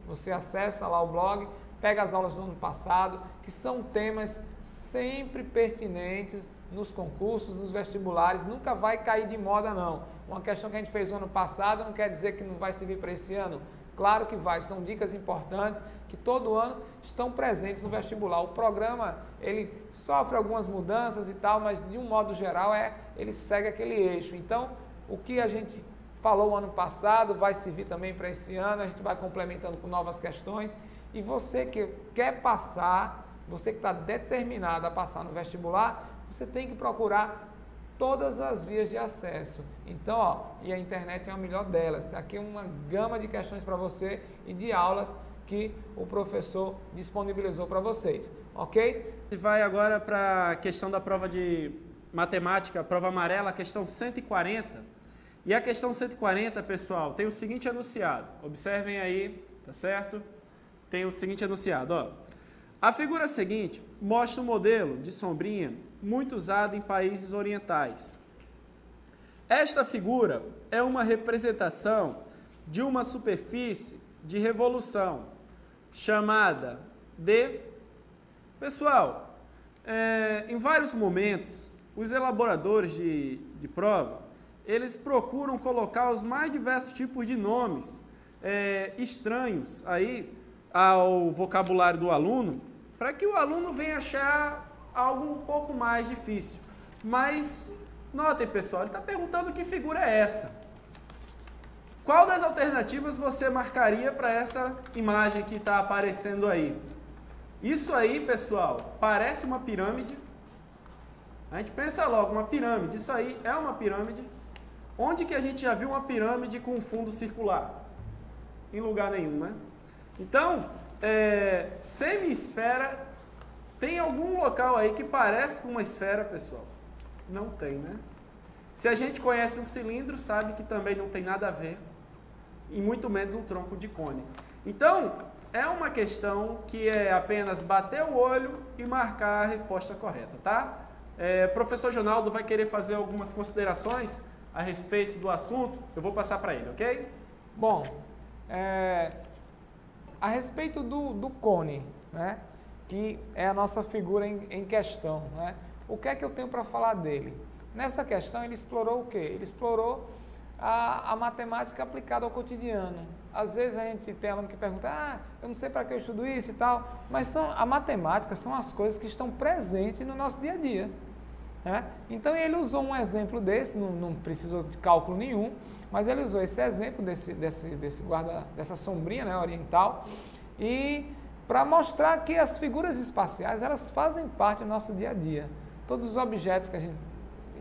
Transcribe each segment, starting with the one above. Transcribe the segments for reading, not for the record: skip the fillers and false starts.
Você acessa lá o blog, pega as aulas do ano passado, que são temas sempre pertinentes nos concursos, nos vestibulares, nunca vai cair de moda não. Uma questão que a gente fez no ano passado não quer dizer que não vai servir para esse ano. Claro que vai, são dicas importantes que todo ano estão presentes no vestibular. O programa, ele sofre algumas mudanças e tal, mas de um modo geral ele segue aquele eixo. Então, o que a gente falou o ano passado vai servir também para esse ano, a gente vai complementando com novas questões. E você que quer passar, você que está determinado a passar no vestibular, você tem que procurar todas as vias de acesso. Então, ó, e a internet é a melhor delas. Está aqui uma gama de questões para você e de aulas que o professor disponibilizou para vocês, ok? E vai agora para a questão da prova de matemática, prova amarela, a questão 140. E a questão 140, pessoal, tem o seguinte enunciado. Observem aí, tá certo? Tem o seguinte enunciado, ó. A figura seguinte mostra um modelo de sombrinha muito usado em países orientais. Esta figura é uma representação de uma superfície de revolução, chamada de... Pessoal, em vários momentos, os elaboradores de prova, eles procuram colocar os mais diversos tipos de nomes estranhos aí ao vocabulário do aluno, para que o aluno venha achar algo um pouco mais difícil. Mas, notem pessoal, ele está perguntando que figura é essa. Qual das alternativas você marcaria para essa imagem que está aparecendo aí? Isso aí, pessoal, parece uma pirâmide. A gente pensa logo, uma pirâmide, isso aí é uma pirâmide. Onde que a gente já viu uma pirâmide com um fundo circular? Em lugar nenhum, né? Então, semi-esfera, tem algum local aí que parece com uma esfera, pessoal? Não tem, né? Se a gente conhece um cilindro, sabe que também não tem nada a ver, e muito menos um tronco de cone. Então, é uma questão que é apenas bater o olho e marcar a resposta correta, tá? Professor Jonaldo vai querer fazer algumas considerações a respeito do assunto, eu vou passar para ele, ok? Bom, a respeito do cone, né, que é a nossa figura em questão, né, o que é que eu tenho para falar dele? Nessa questão ele explorou o quê? Ele explorou a matemática aplicada ao cotidiano. Às vezes a gente tem aluno que pergunta, eu não sei para que eu estudo isso e tal, mas a matemática são as coisas que estão presentes no nosso dia a dia. Né? Então ele usou um exemplo desse, não precisou de cálculo nenhum, mas ele usou esse exemplo dessa sombrinha, né, oriental, e para mostrar que as figuras espaciais elas fazem parte do nosso dia a dia. Todos os objetos que a gente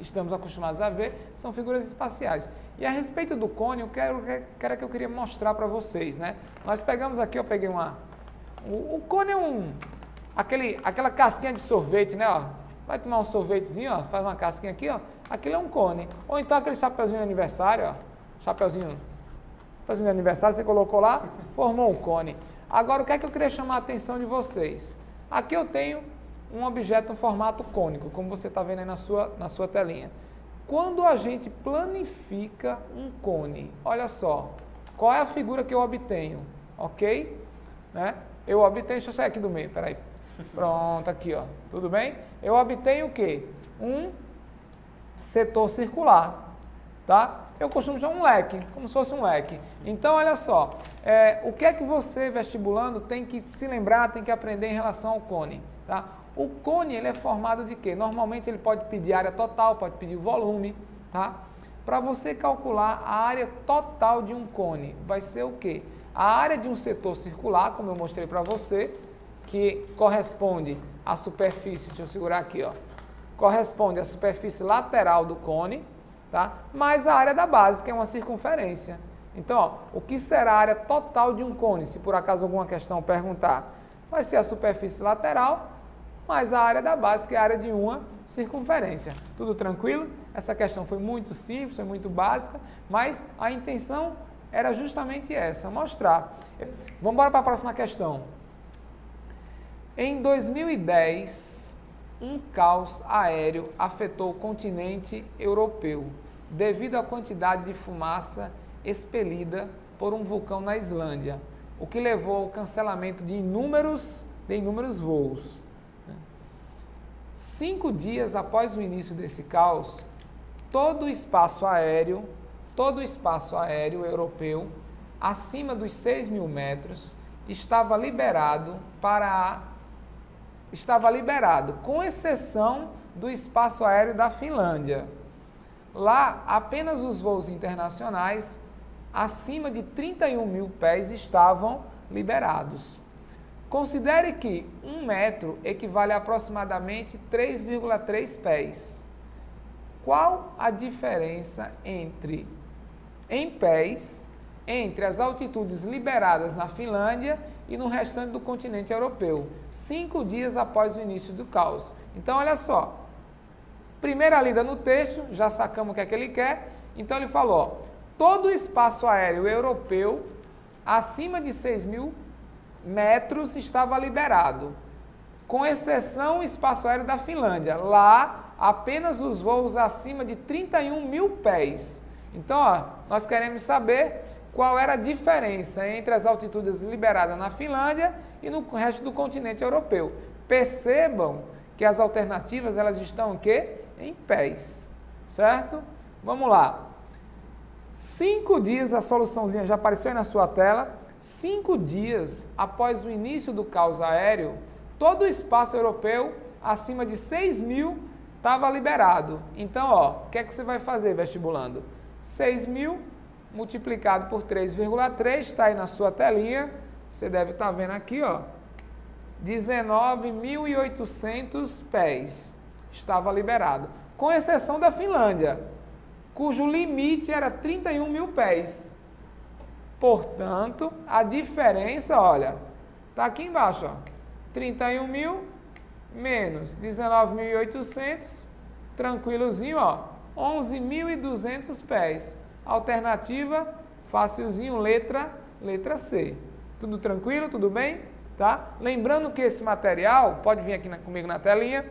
estamos acostumados a ver são figuras espaciais. E a respeito do cone, que eu queria mostrar para vocês, né? Nós pegamos aqui, eu peguei o cone é aquela casquinha de sorvete, né? Ó, vai tomar um sorvetezinho, ó, faz uma casquinha aqui, ó, aquilo é um cone. Ou então aquele chapeuzinho de aniversário, ó, chapeuzinho de aniversário, você colocou lá, formou um cone. Agora, o que é que eu queria chamar a atenção de vocês? Aqui eu tenho um objeto em formato cônico, como você está vendo aí na sua telinha. Quando a gente planifica um cone, olha só, qual é a figura que eu obtenho, ok? Né? Eu obtenho, deixa eu sair aqui do meio, peraí. Pronto, aqui, ó, tudo bem? Eu obtenho o quê? Um setor circular, tá? Eu costumo chamar um leque, como se fosse um leque. Então, olha só, o que é que você, vestibulando, tem que se lembrar, tem que aprender em relação ao cone, tá? O cone, ele é formado de quê? Normalmente ele pode pedir área total, pode pedir volume, tá? Para você calcular a área total de um cone, vai ser o quê? A área de um setor circular, como eu mostrei para você, que corresponde à superfície, deixa eu segurar aqui, ó, corresponde à superfície lateral do cone, tá? Mais a área da base, que é uma circunferência. Então, ó, o que será a área total de um cone, se por acaso alguma questão perguntar? Vai ser a superfície lateral mais a área da base, que é a área de uma circunferência. Tudo tranquilo? Essa questão foi muito simples, foi muito básica, mas a intenção era justamente essa, mostrar. Vamos embora para a próxima questão. Em 2010, um caos aéreo afetou o continente europeu devido à quantidade de fumaça expelida por um vulcão na Islândia. o que levou ao cancelamento de inúmeros voos. 5 dias após o início desse caos, todo o espaço aéreo europeu, acima dos 6.000 metros, estava liberado, com exceção do espaço aéreo da Finlândia. Lá, apenas os voos internacionais acima de 31.000 pés estavam liberados. Considere que 1 metro equivale a aproximadamente 3,3 pés. Qual a diferença em pés entre as altitudes liberadas na Finlândia e no restante do continente europeu, 5 dias após o início do caos? Então, olha só. Primeira lida no texto, já sacamos o que é que ele quer. Então, ele falou, ó, todo o espaço aéreo europeu acima de 6.000 metros estava liberado, com exceção do espaço aéreo da Finlândia. Lá, apenas os voos acima de 31.000 pés. Então, ó, nós queremos saber qual era a diferença entre as altitudes liberadas na Finlândia e no resto do continente europeu. Percebam que as alternativas, elas estão o quê? Em pés, certo? Vamos lá. 5 dias, a soluçãozinha já apareceu aí na sua tela. 5 dias após o início do caos aéreo, todo o espaço europeu acima de 6.000 estava liberado. Então, ó, o que é que você vai fazer, vestibulando? 6.000 multiplicado por 3,3, está aí na sua telinha. Você deve estar vendo aqui, ó. 19.800 pés estava liberado, com exceção da Finlândia, cujo limite era 31.000 pés. Portanto, a diferença, olha, está aqui embaixo, ó, 31.000 menos 19.800, tranquilozinho, ó, 11.200 pés. Alternativa, facilzinho, letra C. Tudo tranquilo, tudo bem? Tá? Lembrando que esse material, pode vir aqui comigo na telinha,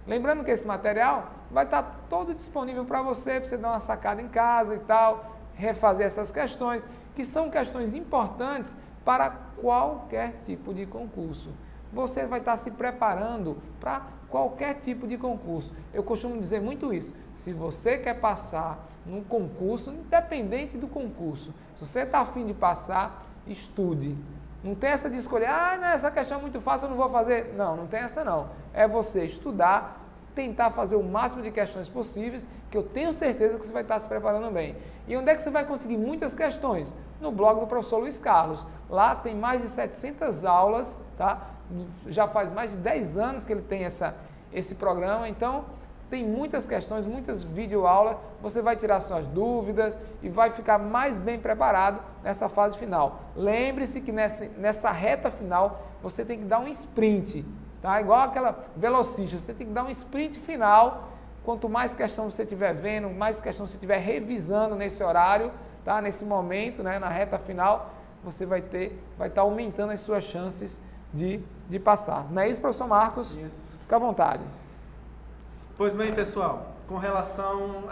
lembrando que esse material vai estar todo disponível para você dar uma sacada em casa e tal, refazer essas questões, que são questões importantes para qualquer tipo de concurso. Você vai estar se preparando para qualquer tipo de concurso. Eu costumo dizer muito isso. Se você quer passar num concurso, independente do concurso, se você está a fim de passar, estude. Não tem essa de escolher, não, essa questão é muito fácil, eu não vou fazer. Não, não tem essa não. É você estudar, tentar fazer o máximo de questões possíveis, que eu tenho certeza que você vai estar se preparando bem. E onde é que você vai conseguir muitas questões? No blog do professor Luiz Carlos. Lá tem mais de 700 aulas, tá? Já faz mais de 10 anos que ele tem esse programa, então tem muitas questões, muitas videoaulas, você vai tirar suas dúvidas e vai ficar mais bem preparado nessa fase final. Lembre-se que nessa reta final você tem que dar um sprint, tá? Igual aquela velocista, você tem que dar um sprint final. Quanto mais questão você estiver vendo, mais questão você estiver revisando nesse horário, tá? Nesse momento, né? Na reta final, você vai estar aumentando as suas chances de passar. Não é isso, professor Marcos? Isso. Fica à vontade. Pois bem, pessoal, com relação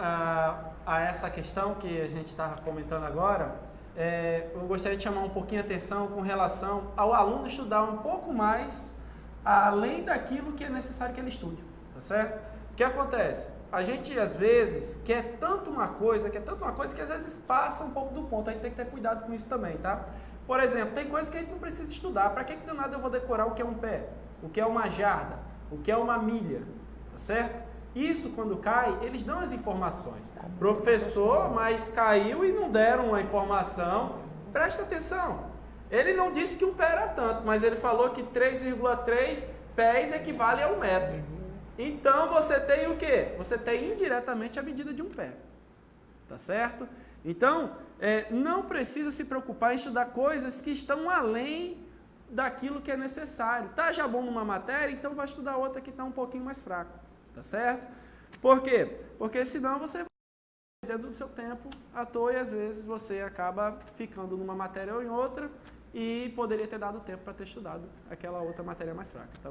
a essa questão que a gente está comentando agora, eu gostaria de chamar um pouquinho a atenção com relação ao aluno estudar um pouco mais além daquilo que é necessário que ele estude, tá certo? O que acontece? A gente, às vezes, quer tanto uma coisa que às vezes passa um pouco do ponto, a gente tem que ter cuidado com isso também, tá? Por exemplo, tem coisas que a gente não precisa estudar. Para que do nada eu vou decorar o que é um pé, o que é uma jarda, o que é uma milha, tá certo? Isso, quando cai, eles dão as informações. Professor, mas caiu e não deram uma informação. Presta atenção. Ele não disse que um pé era tanto, mas ele falou que 3,3 pés equivale a 1 metro. Então, você tem o quê? Você tem indiretamente a medida de um pé. Tá certo? Então, não precisa se preocupar em estudar coisas que estão além daquilo que é necessário. Tá já bom numa matéria, então vai estudar outra que está um pouquinho mais fraco. Tá certo? Por quê? Porque senão você vai perdendo o seu tempo à toa e às vezes você acaba ficando numa matéria ou em outra e poderia ter dado tempo para ter estudado aquela outra matéria mais fraca. Tá?